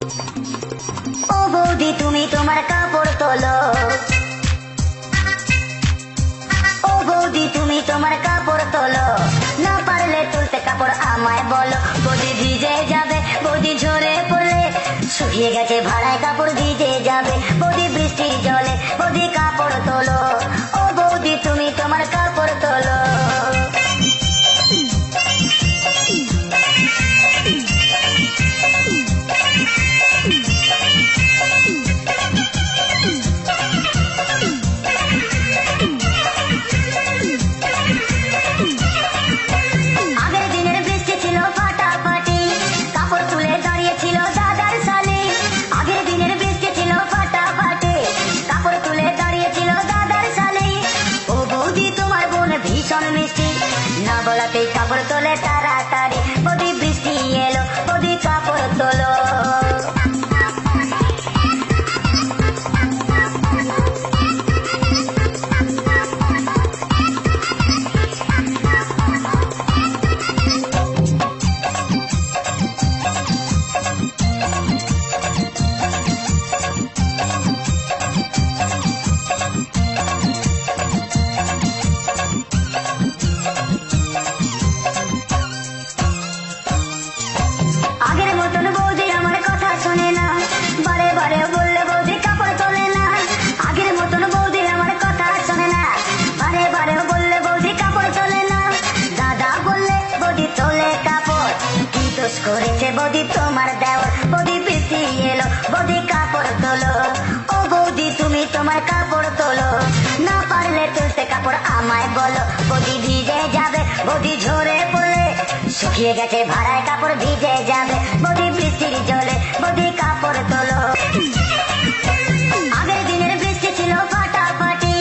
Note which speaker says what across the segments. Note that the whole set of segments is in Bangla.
Speaker 1: ও বৌদি তুমি তোমার কাপড় তোলো, ও বৌদি তুমি তোমার কাপড় তোলো, না পারলে তুলতে কাপড় আমায় বলো। বৌদি ভিজে যাবে, বৌদি ঝরে পড়লে, শুকিয়ে গেছে ভাড়ায় কাপড় ভিজে যাবে। বৌদি বৃষ্টির জলে, বৌদি কাপড় তোলো, ও বৌদি তুমি তোমার কাপড় তোলো। আগের দিনের বৃষ্টি ছিল ফাটাফাটি, কাপড় তুলে দাঁড়িয়েছিল দাদার শালি। আগের দিনের বৃষ্টি ছিল ফাটাফাটি, কাপড় তুলে দাঁড়িয়েছিল দাদার শালি। ও বৌদি তোমার বোন ভীষণ মিষ্টি, না বলাতেই কাপড় তোলে তাড়াতাড়ি। বৌদি বৃষ্টি এলো, বৌদি কাপড় তোলো। আগের মতন বৌদি আমার কথা শোনে না, বারে বারে বললে বৌদি কাপড় তোলে না। আগের মতন বৌদি আমার কথা শোনে না, বারে বারে বললে বৌদি কাপড় তোলে না। দাদা বললে বৌদি তোলে কাপড়, কি দোষ করেছে বৌদি তোমার দেওর। বৌদি বৃষ্টি এলো, বৌদি কাপড় তোলো, ও বৌদি তুমি তোমার কাপড় তোলো, না পারলে তুলতে কাপড় আমায় বলো। বৌদি ভিজে যাবে, বৌদি ঝরে পড়লে, শুকিয়ে গেছে ভাড়ায় কাপড় ভিজে যাবে। বৌদি বৃষ্টির জলে, বৌদি কাপড় তোলো। আগের দিনের বৃষ্টি ছিল ফাটাফাটি,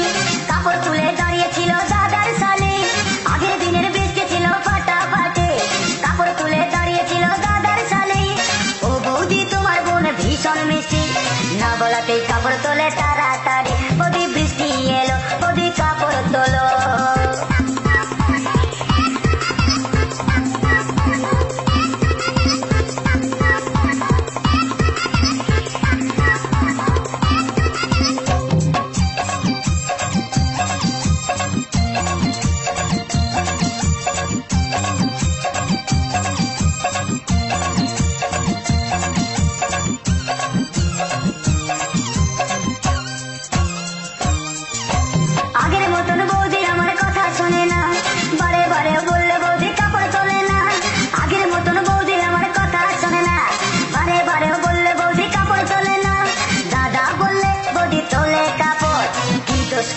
Speaker 1: কাপড় তুলে দাঁড়িয়েছিল দাদার শালি। আগের দিনের বৃষ্টি ছিল ফাটাফাটি, কাপড় তুলে দাঁড়িয়েছিল দাদার শালি। ও বৌদি তোমার বোন ভীষণ মিষ্টি, না বলাতেই কাপড় তোলে তাড়াতাড়ি। বৌদি বৃষ্টি এলো, বৌদি কাপড় তোলো। আগের মতন বৌদি আমার কথা শোনে না, বারে বারে বললে বৌদি কাপড় তোলে না। আগের মতন বৌদি আমার কথা শোনে না, বারে বারে বললে বৌদি কাপড় তোলে না। দাদা বললে বৌদি তোলে কাপড়, কি দোষ